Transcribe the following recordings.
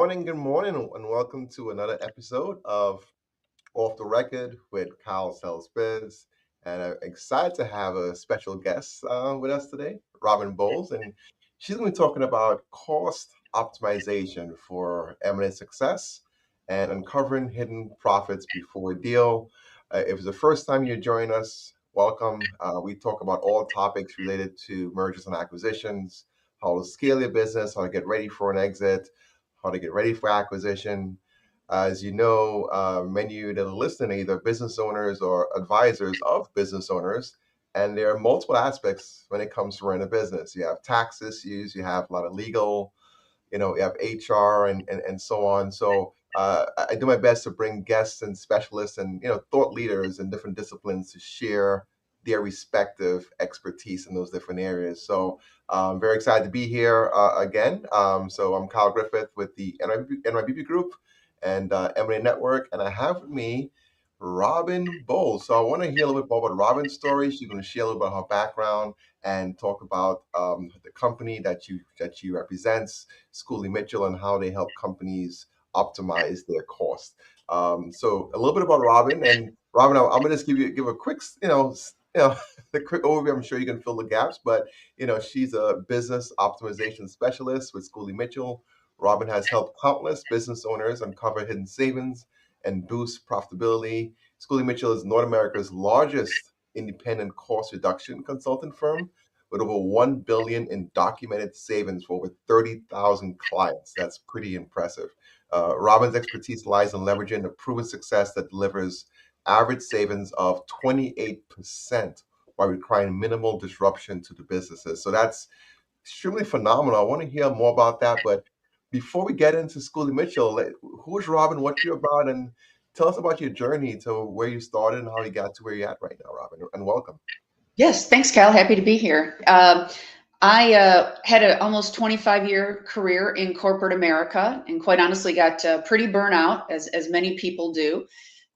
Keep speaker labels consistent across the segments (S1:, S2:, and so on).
S1: Good morning, and welcome to another episode of Off the Record with Kyle Sells Biz. And I'm excited to have a special guest with us today, Robyn Bowles, and she's going to be talking about cost optimization for M&A success and uncovering hidden profits before a deal. If it's the first time you're joining us, welcome. We talk about all topics related to mergers and acquisitions, how to scale your business, how to get ready for an exit, how to get ready for acquisition. As you know, many of you that are listening are either business owners or advisors of business owners, and there are multiple aspects when it comes to running a business. You have tax issues, you have a lot of legal, you have HR and so on. So I do my best to bring guests and specialists and thought leaders in different disciplines to share their respective expertise in those different areas. So I'm very excited to be here again. So I'm Kyle Griffith with the NYBB Group and M&A Network, and I have with me Robyn Bowles. So I want to hear a little bit more about Robyn's story. She's going to share a little bit about her background and talk about the company that she represents, Schooley Mitchell, and how they help companies optimize their cost. So a little bit about Robyn, and Robyn, I'm gonna just give a quick, the quick overview. I'm sure you can fill the gaps, but she's a business optimization specialist with Schooley Mitchell. Robyn has helped countless business owners uncover hidden savings and boost profitability. Schooley Mitchell is North America's largest independent cost reduction consultant firm with over 1 billion in documented savings for over 30,000 clients. That's pretty impressive. Robyn's expertise lies in leveraging a proven success that delivers average savings of 28% while requiring minimal disruption to the businesses. So that's extremely phenomenal. I want to hear more about that. But before we get into Schooley Mitchell, who is Robyn? What you're about, and tell us about your journey to where you started and how you got to where you're at right now, Robyn. And welcome.
S2: Yes, thanks, Cal. Happy to be here. I had an almost 25-year career in corporate America, and quite honestly, got pretty burnout, as many people do,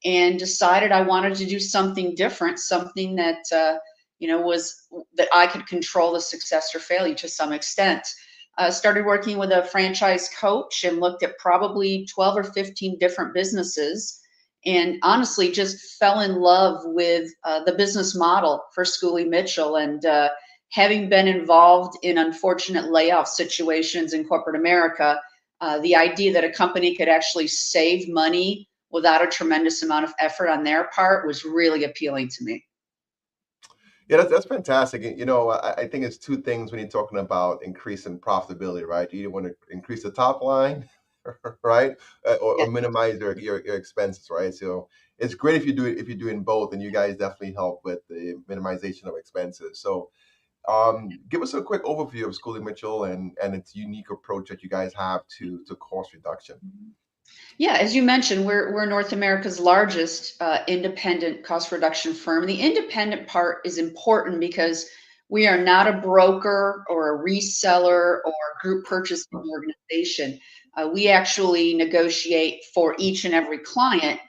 S2: and decided I wanted to do something different, something that was that I could control the success or failure to some extent. Started working with a franchise coach and looked at probably 12 or 15 different businesses and honestly just fell in love with the business model for Schooley Mitchell. And having been involved in unfortunate layoff situations in corporate America, the idea that a company could actually save money without a tremendous amount of effort on their part was really appealing to me.
S1: Yeah, that's fantastic. I think it's two things when you're talking about increasing profitability, right? You either want to increase the top line, right, or
S2: Yeah.
S1: minimize your expenses, right? So it's great if you're doing both, and you guys definitely help with the minimization of expenses. So give us a quick overview of Schooley Mitchell and its unique approach that you guys have to cost reduction.
S2: Yeah, as you mentioned, we're North America's largest independent cost reduction firm. The independent part is important because we are not a broker or a reseller or group purchasing organization. We actually negotiate for each and every client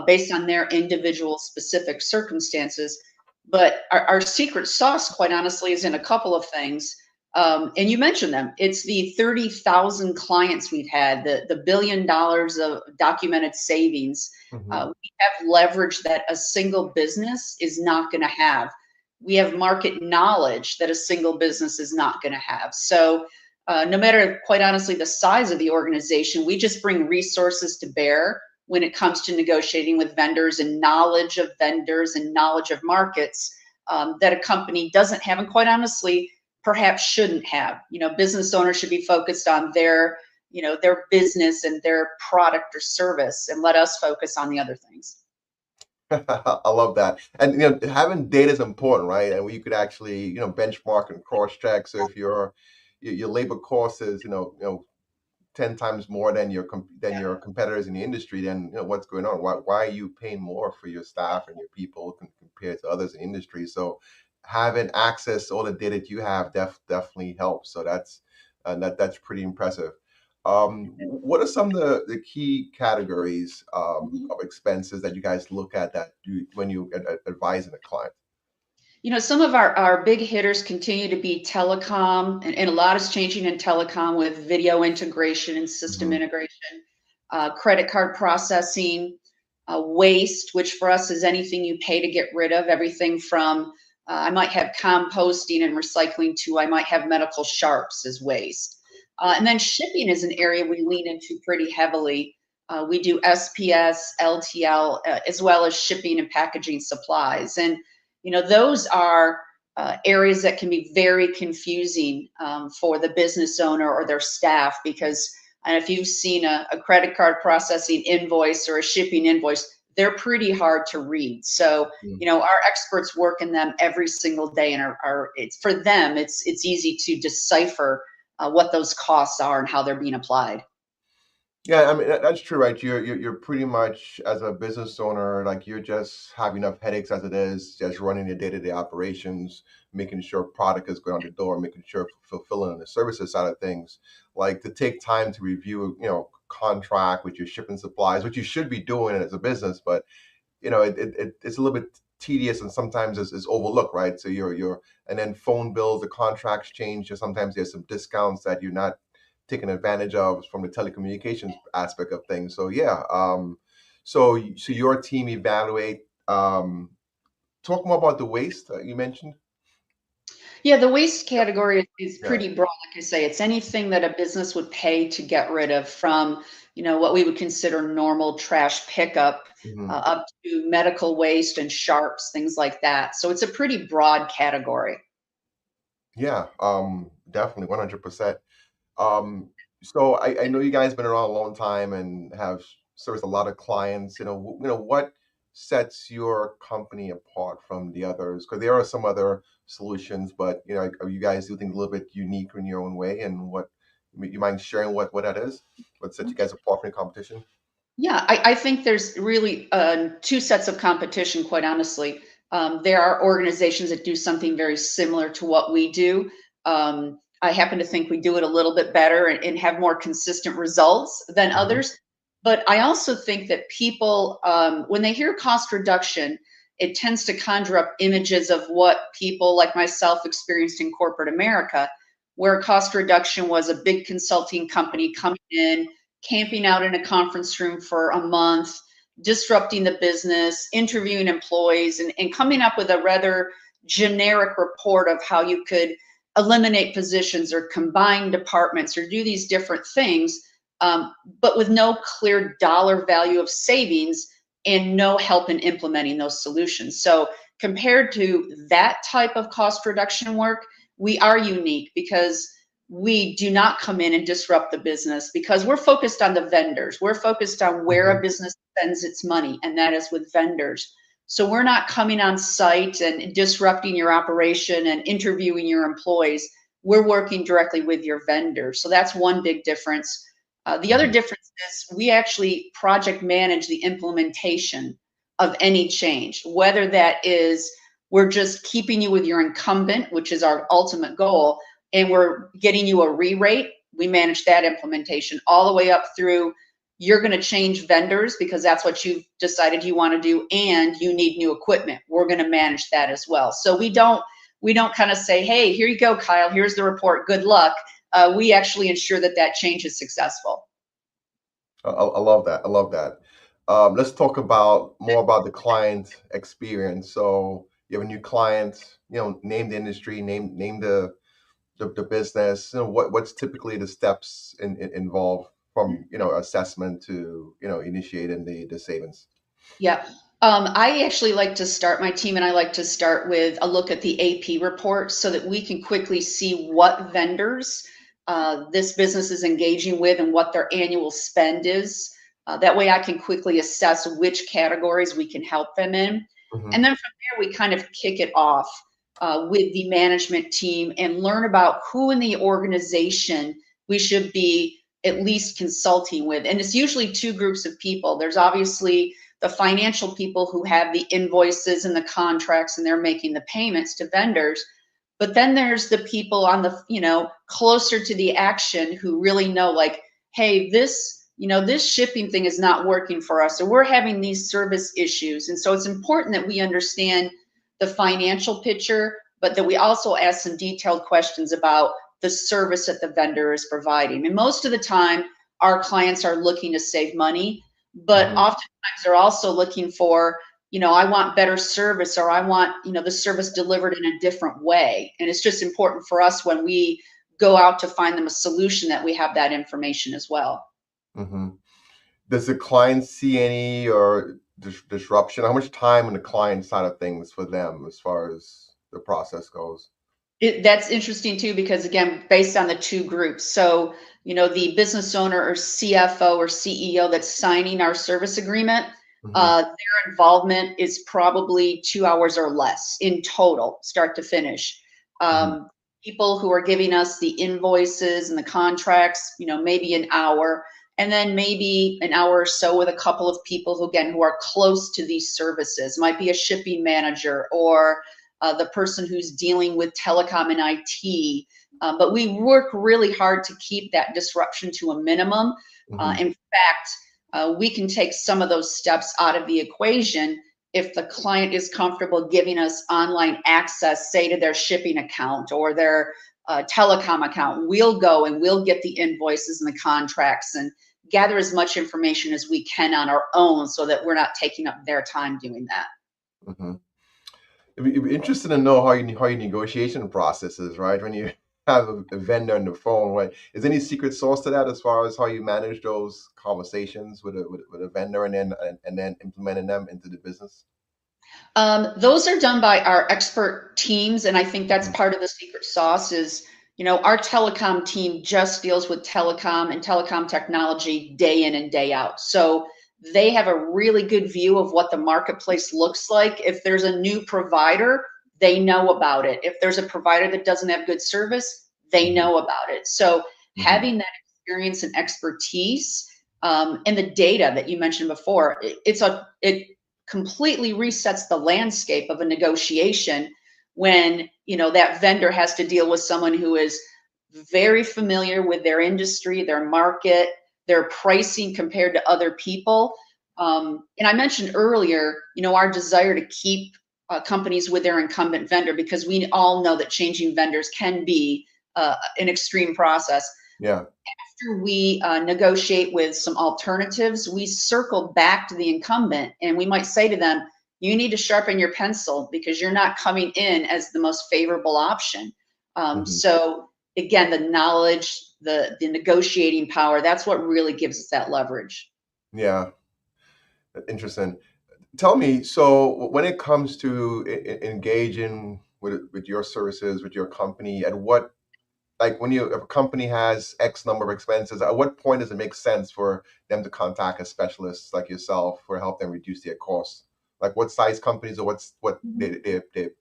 S2: based on their individual specific circumstances. But our secret sauce, quite honestly, is in a couple of things. And you mentioned them. It's the 30,000 clients we've had, the $1 billion of documented savings.
S1: Hmm.
S2: We have leverage that a single business is not going to have. We have market knowledge that a single business is not going to have. So, no matter, quite honestly, the size of the organization, we just bring resources to bear when it comes to negotiating with vendors and knowledge of vendors and knowledge of markets that a company doesn't have. And quite honestly, perhaps shouldn't have. Business owners should be focused on their business and their product or service, and let us focus on the other things.
S1: I love that. And having data is important, right? And you could actually benchmark and cross check. So if your labor cost is 10 times more than your competitors in the industry, then what's going on? Why are you paying more for your staff and your people compared to others in the industry? So having access to all the data that you have definitely helps. So that's pretty impressive. What are some of the key categories
S2: Mhm.
S1: of expenses that you guys look at when you advise a client?
S2: Some of our big hitters continue to be telecom, and a lot is changing in telecom with video integration and system
S1: Hmm.
S2: integration, credit card processing, waste, which for us is anything you pay to get rid of, everything from I might have composting and recycling to I might have medical sharps as waste. And then shipping is an area we lean into pretty heavily. We do SPS, LTL, as well as shipping and packaging supplies. And those are areas that can be very confusing for the business owner or their staff because and if you've seen a credit card processing invoice or a shipping invoice, they're pretty hard to read. So, our experts work in them every single day, and it's for them. It's easy to decipher what those costs are and how they're being applied.
S1: Yeah, I mean that's true, right? You're pretty much as a business owner, like you're just have enough headaches as it is, just running your day-to-day operations, making sure product is going out the door, making sure fulfilling on the services side of things. Like to take time to review, contract with your shipping supplies, which you should be doing as a business, but it's a little bit tedious and sometimes is overlooked, right? So you're and then phone bills, the contracts change, or sometimes there's some discounts that you're not taking advantage of from the telecommunications aspect of things. So yeah, so your team evaluate. Talk more about the waste you mentioned.
S2: Yeah, the waste category is
S1: Yeah.
S2: pretty broad. Like I say, it's anything that a business would pay to get rid of from, what we would consider normal trash pickup
S1: Hmm.
S2: up to medical waste and sharps, things like that. So it's a pretty broad category.
S1: Yeah. Definitely, 100%. Um, so I know you guys been around a long time and have serviced a lot of clients. What sets your company apart from the others? Because there are some other solutions, but are you guys do things a little bit unique in your own way? And what you mind sharing what that is? What sets you guys apart from the competition?
S2: Yeah, I think there's really two sets of competition, quite honestly. There are organizations that do something very similar to what we do. I happen to think we do it a little bit better and have more consistent results than
S1: Hmm.
S2: others. But I also think that people, when they hear cost reduction, it tends to conjure up images of what people like myself experienced in corporate America, where cost reduction was a big consulting company coming in camping out in a conference room for a month, disrupting the business, interviewing employees, and coming up with a rather generic report of how you could eliminate positions or combine departments or do these different things, but with no clear dollar value of savings and no help in implementing those solutions. So, compared to that type of cost reduction work, we are unique because we do not come in and disrupt the business because we're focused on the vendors. We're focused on where
S1: Hmm.
S2: a business spends its money, and that is with vendors. So we're not coming on site and disrupting your operation and interviewing your employees. We're working directly with your vendors. So that's one big difference. The other
S1: Hmm.
S2: difference is we actually project manage the implementation of any change, whether that is we're just keeping you with your incumbent, which is our ultimate goal, and we're getting you a re-rate. We manage that implementation all the way up through you're going to change vendors because that's what you've decided you want to do and you need new equipment. We're going to manage that as well. So we don't kind of say, hey, here you go, Kyle, here's the report, good luck. We actually ensure that that change is successful.
S1: I love that. I love that. Let's talk about more about the client experience. So you have a new client, name the industry, name the business. What's typically the steps involved from assessment to initiating the savings.
S2: Yeah. I actually like to start my team and I like to start with a look at the AP report so that we can quickly see what vendors this business is engaging with and what their annual spend is. That way I can quickly assess which categories we can help them in.
S1: Hmm.
S2: And then from there, we kind of kick it off with the management team and learn about who in the organization we should be at least consulting with. And it's usually two groups of people. There's obviously the financial people who have the invoices and the contracts and they're making the payments to vendors. But then there's the people on the, closer to the action who really know like, hey, this shipping thing is not working for us or we're having these service issues. And so it's important that we understand the financial picture, but that we also ask some detailed questions about the service that the vendor is providing. And most of the time, our clients are looking to save money, but
S1: Hmm.
S2: oftentimes they're also looking for, I want better service, or I want, the service delivered in a different way. And it's just important for us when we go out to find them a solution that we have that information as well.
S1: Hmm. Does the client see any or disruption? How much time on the client side of things for them as far as the process goes?
S2: That's interesting too, because again, based on the two groups. So, the business owner or CFO or CEO that's signing our service agreement,
S1: Hmm.
S2: their involvement is probably 2 hours or less in total, start to finish.
S1: Hmm.
S2: Um, People who are giving us the invoices and the contracts, maybe an hour, and then maybe an hour or so with a couple of people who, again, who are close to these services. Might be a shipping manager or the person who's dealing with telecom and IT. But we work really hard to keep that disruption to a minimum.
S1: Hmm.
S2: In fact, we can take some of those steps out of the equation if the client is comfortable giving us online access, say to their shipping account or their telecom account. We'll go and we'll get the invoices and the contracts and gather as much information as we can on our own so that we're not taking up their time doing that.
S1: Hmm. It'd be interesting to know how your negotiation process is, right? When you have a vendor on the phone, right? Is there any secret sauce to that as far as how you manage those conversations with a vendor and then implementing them into the business?
S2: Those are done by our expert teams, and I think that's
S1: Mhm.
S2: part of the secret sauce is, our telecom team just deals with telecom and telecom technology day in and day out. So they have a really good view of what the marketplace looks like. If there's a new provider, they know about it. If there's a provider that doesn't have good service, they
S1: Mhm.
S2: know about it. So
S1: Mhm.
S2: having that experience and expertise, and the data that you mentioned before, it completely resets the landscape of a negotiation when that vendor has to deal with someone who is very familiar with their industry, their market, their pricing compared to other people. And I mentioned earlier, our desire to keep companies with their incumbent vendor, because we all know that changing vendors can be an extreme process.
S1: Yeah.
S2: After we negotiate with some alternatives, we circle back to the incumbent and we might say to them, you need to sharpen your pencil because you're not coming in as the most favorable option.
S1: Mhm.
S2: So again, the knowledge, the negotiating power, that's what really gives us that leverage.
S1: Yeah. Interesting. Tell me, so when it comes to engaging with your services, with your company, at what like when if a company has X number of expenses, at what point does it make sense for them to contact a specialist like yourself for help them reduce their costs? Like what size companies or what
S2: Mhm.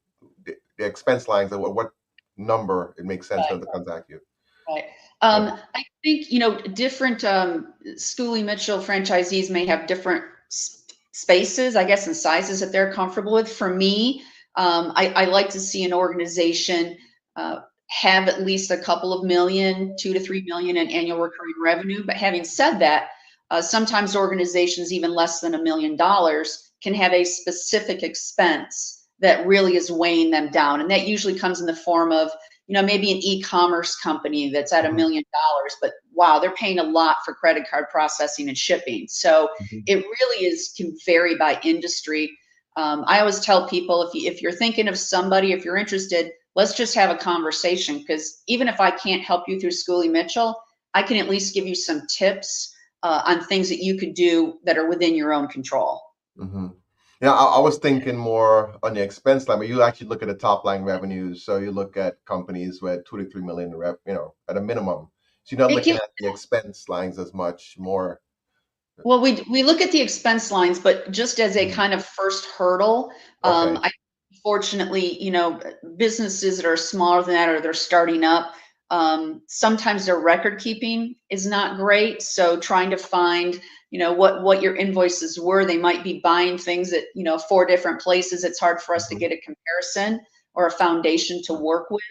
S1: the expense lines, or what number it makes sense for
S2: Right.
S1: them to contact you?
S2: Right.
S1: Yeah.
S2: I think, different Schooley Mitchell franchisees may have different spaces, I guess, and sizes that they're comfortable with. For me, I like to see an organization uh, have at least a couple of million, 2 to 3 million in annual recurring revenue. But having said that, sometimes organizations, even less than $1 million, can have a specific expense that really is weighing them down. And that usually comes in the form of maybe an e-commerce company that's at
S1: Mhm.
S2: $1 million, but wow, they're paying a lot for credit card processing and shipping. So
S1: Mhm.
S2: it really can vary by industry. I always tell people if you're thinking of somebody, if you're interested, let's just have a conversation because even if I can't help you through Schooley Mitchell, I can at least give you some tips on things that you could do that are within your own control.
S1: Mhm. Yeah, I was thinking more on the expense line, but you actually look at the top line revenues. So you look at companies with 2 to 3 million at a minimum. So you're not
S2: It
S1: looking
S2: can,
S1: at the expense lines as much more.
S2: Well, we look at the expense lines, but just as a
S1: Mhm.
S2: kind of first hurdle,
S1: Okay.
S2: I fortunately, businesses that are smaller than that or they're starting up, sometimes their record keeping is not great. So trying to find, what your invoices were, they might be buying things at, 4 different places. It's hard for us to
S1: Mhm.
S2: get a comparison or a foundation to work with.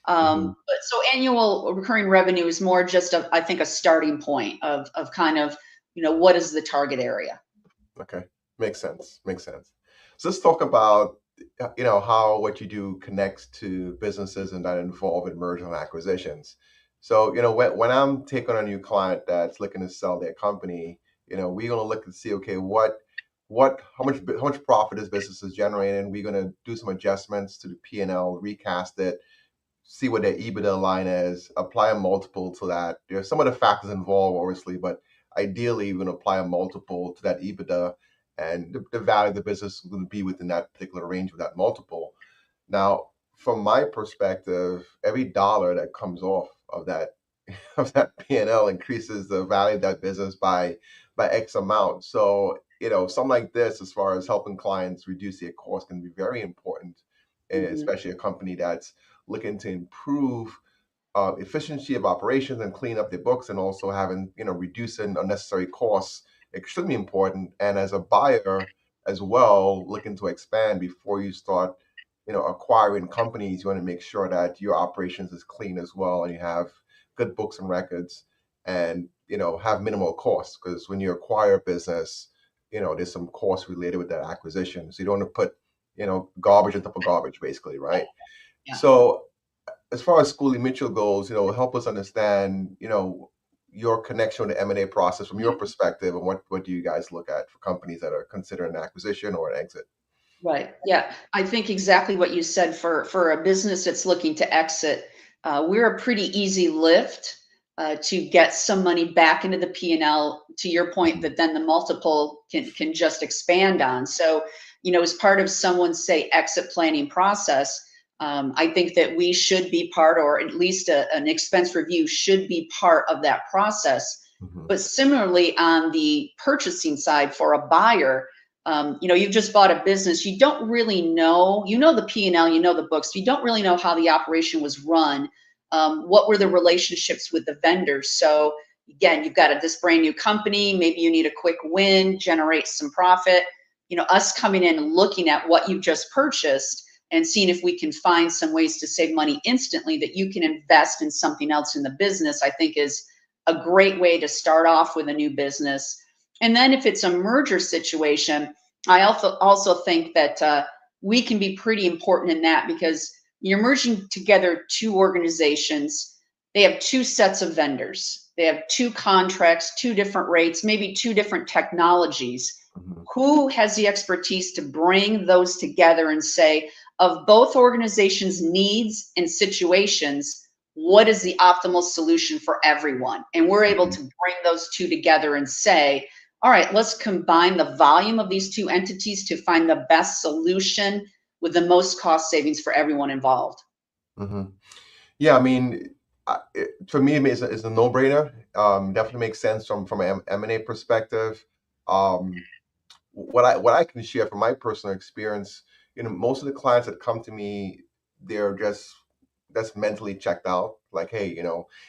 S1: Mhm.
S2: But so annual recurring revenue is more just I think a starting point of kind of what is the target area?
S1: Okay. Makes sense. Makes sense. So let's talk about how what you do connects to businesses and that involve in mergers and acquisitions. So, when I'm taking on a new client that's looking to sell their company, we're going to look and see, okay, how much profit this business is generating. We're going to do some adjustments to the P&L, recast it, see what their EBITDA line is, apply a multiple to that. There's some of the factors involved, obviously, but ideally, we're going to apply a multiple to that EBITDA, and the value of the business is going to be within that particular range of that multiple. Now, from my perspective, every dollar that comes off of that of that P&L increases the value of that business by X amount. So, something like this, as far as helping clients reduce their costs, can be very important,
S2: Mhm.
S1: especially a company that's looking to improve efficiency of operations and clean up their books, and also having reducing unnecessary costs, extremely important. And as a buyer as well, looking to expand before you start acquiring companies, you want to make sure that your operations is clean as well, and you have good books and records, and have minimal costs, because when you acquire a business, there's some costs related with that acquisition, so you don't want to put garbage on top of garbage, basically, right?
S2: Yeah.
S1: So as far as Schooley Mitchell goes, help us understand, your connection with the M&A process from your perspective, and what do you guys look at for companies that are considering an acquisition or an exit?
S2: Right. Yeah. I think exactly what you said for a business that's looking to exit, we're a pretty easy lift to get some money back into the P&L, to your point,
S1: Mhm,
S2: that then the multiple can just expand on. So, as part of someone's, say, exit planning process, I think that we should be part, or at least an expense review should be part of that process.
S1: mhm,
S2: But similarly, on the purchasing side for a buyer, you've just bought a business. You don't really know, the P&L, the books. You don't really know how the operation was run. What were the relationships with the vendors? So again, you've got this brand new company. Maybe you need a quick win, generate some profit. Us coming in and looking at what you've just purchased and seeing if we can find some ways to save money instantly that you can invest in something else in the business, I think is a great way to start off with a new business. And then if it's a merger situation, I also think that we can be pretty important in that, because you're merging together two organizations. They have two sets of vendors. They have two contracts, two different rates, maybe two different technologies.
S1: mhm,
S2: Who has the expertise to bring those together and say, of both organizations' needs and situations, what is the optimal solution for everyone? And we're able
S1: mhm,
S2: to bring those two together and say, all right, let's combine the volume of these two entities to find the best solution with the most cost savings for everyone involved.
S1: mhm. Yeah, I mean, for me, it's a no-brainer. Definitely makes sense from an M&A perspective. Um, what I can share from my personal experience, most of the clients that come to me, they're just that's mentally checked out. Like, hey,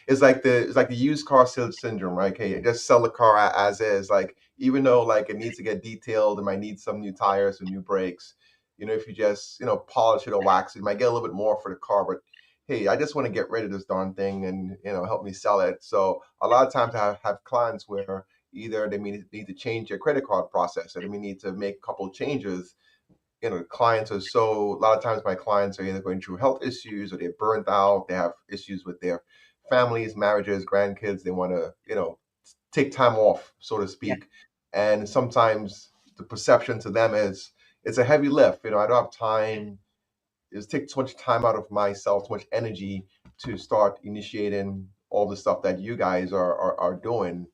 S1: it's like the used car sales syndrome, right? Hey, just sell the car as is. Like, even though like it needs to get detailed, it might need some new tires or new brakes. If you just polish it or wax it, you might get a little bit more for the car, but hey, I just want to get rid of this darn thing and help me sell it. So a lot of times I have clients where either they need to change their credit card process, or they may need to make a couple of changes. Clients are so, a lot of times my clients are either going through health issues, or they're burnt out, they have issues with their families, marriages, grandkids. They want to, take time off, so to
S2: Yeah.
S1: speak. And sometimes the perception to them is it's a heavy lift. I don't have time. It takes too much time out of myself, too much energy to start initiating all the stuff that you guys are doing.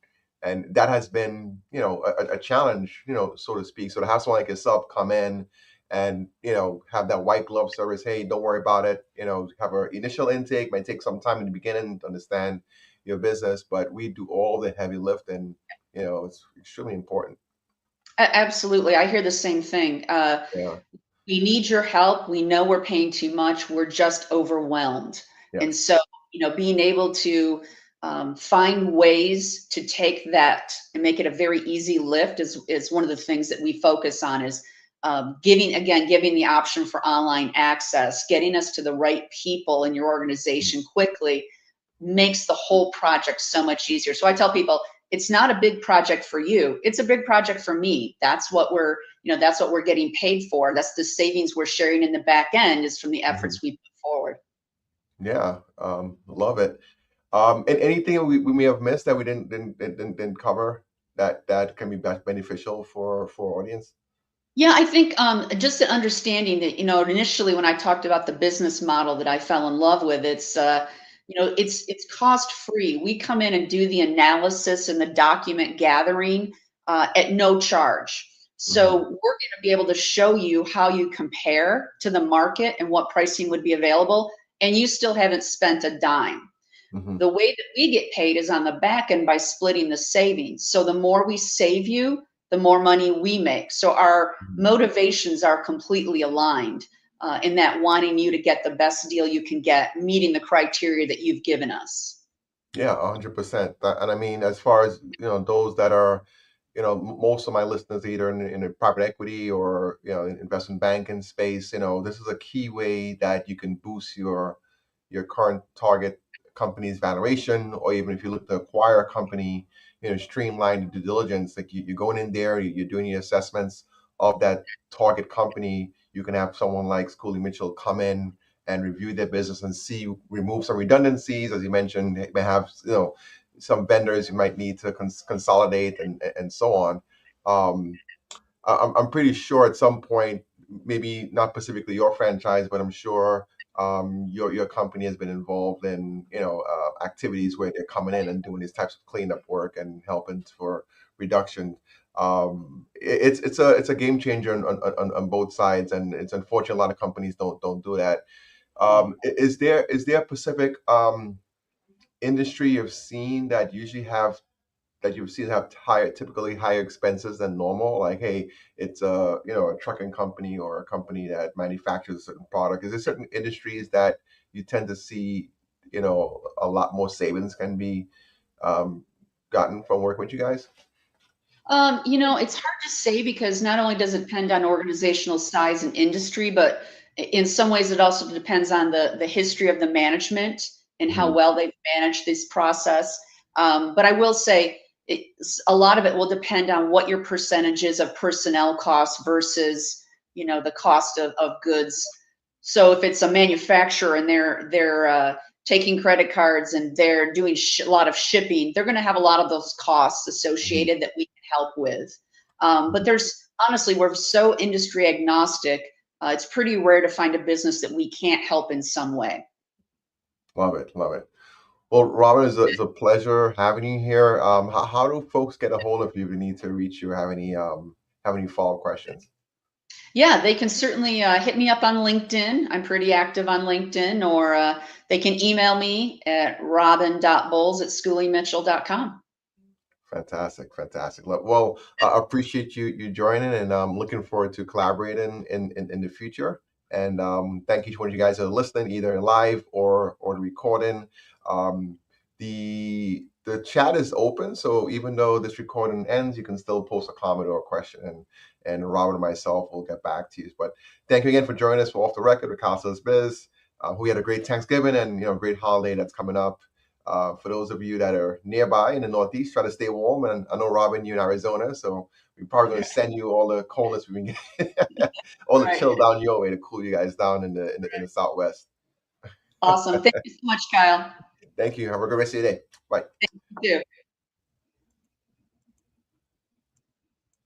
S1: And that has been, a challenge, so to speak. So to have someone like yourself come in and, have that white glove service, hey, don't worry about it. Have an initial intake, might take some time in the beginning to understand your business, but we do all the heavy lifting. It's extremely important.
S2: Absolutely. I hear the same thing.
S1: Yeah.
S2: We need your help. We know we're paying too much. We're just overwhelmed. And
S1: Yes.
S2: so, being able to find ways to take that and make it a very easy lift is one of the things that we focus on, is giving the option for online access, getting us to the right people in your organization quickly makes the whole project so much easier. So I tell people, it's not a big project for you. It's a big project for me. That's what we're getting paid for. That's the savings we're sharing in the back end is from the
S1: Mhm.
S2: efforts we put forward.
S1: Yeah, love it. And anything we may have missed that we didn't cover that can be best beneficial for audience?
S2: Yeah, I think just the understanding that, initially when I talked about the business model that I fell in love with, it's cost free. We come in and do the analysis and the document gathering at no charge. So
S1: Hmm.
S2: we're going to be able to show you how you compare to the market and what pricing would be available, and you still haven't spent a dime.
S1: Hmm.
S2: The way that we get paid is on the back end by splitting the savings. So the more we save you, the more money we make. So our motivations are completely aligned in that wanting you to get the best deal you can get, meeting the criteria that you've given us.
S1: Yeah, 100%. And I mean, as far as, those that are, most of my listeners either in the private equity or, in investment banking space, this is a key way that you can boost your current target company's valuation, or even if you look to acquire a company, streamline the due diligence. Like you're going in there, you're doing your assessments of that target company. You can have someone like Schooley Mitchell come in and review their business and see, remove some redundancies, as you mentioned. They may have, some vendors you might need to consolidate and so on. Um, I'm pretty sure at some point, maybe not specifically your franchise, but I'm sure your company has been involved in activities where they're coming in and doing these types of cleanup work and helping for reduction. It's a game changer on both sides, and it's unfortunate a lot of companies don't do that. Is there a specific industry you've seen that you've seen have typically higher expenses than normal? Like, hey, it's a trucking company or a company that manufactures a certain product. Is there certain industries that you tend to see, a lot more savings can be um, gotten from working with you guys?
S2: It's hard to say because not only does it depend on organizational size and industry, but in some ways it also depends on the history of the management and how
S1: Hmm.
S2: well they've managed this process. But I will say a lot of it will depend on what your percentage is of personnel costs versus, the cost of goods. So if it's a manufacturer and they're taking credit cards and they're doing a lot of shipping, they're going to have a lot of those costs
S1: Hmm.
S2: associated that we can help with. But there's honestly, we're so industry agnostic. It's pretty rare to find a business that we can't help in some way.
S1: Love it, love it. Well, Robin, it's a pleasure having you here. How do folks get a hold of you if they need to reach you or have any follow-up questions?
S2: Yeah, they can certainly hit me up on LinkedIn. I'm pretty active on LinkedIn, or they can email me at robyn.bowles@schooleymitchell.com.
S1: Fantastic, fantastic. Well, I appreciate you joining, and I'm looking forward to collaborating in the future. And thank you to one of you guys that are listening, either live or the recording. Um, the chat is open, so even though this recording ends, you can still post a comment or a question, and Robin and myself will get back to you. But thank you again for joining us for Off the Record with Costas Biz. We had a great Thanksgiving and great holiday that's coming up. For those of you that are nearby in the Northeast, try to stay warm. And I know, Robin, you're in Arizona, so we're probably going to send you all the coldness we can get, all the
S2: Right.
S1: chill down your way to cool you guys down in the Southwest.
S2: Awesome. Thank you so much, Kyle.
S1: Thank you. Have a good rest of your day. Bye.
S2: You too.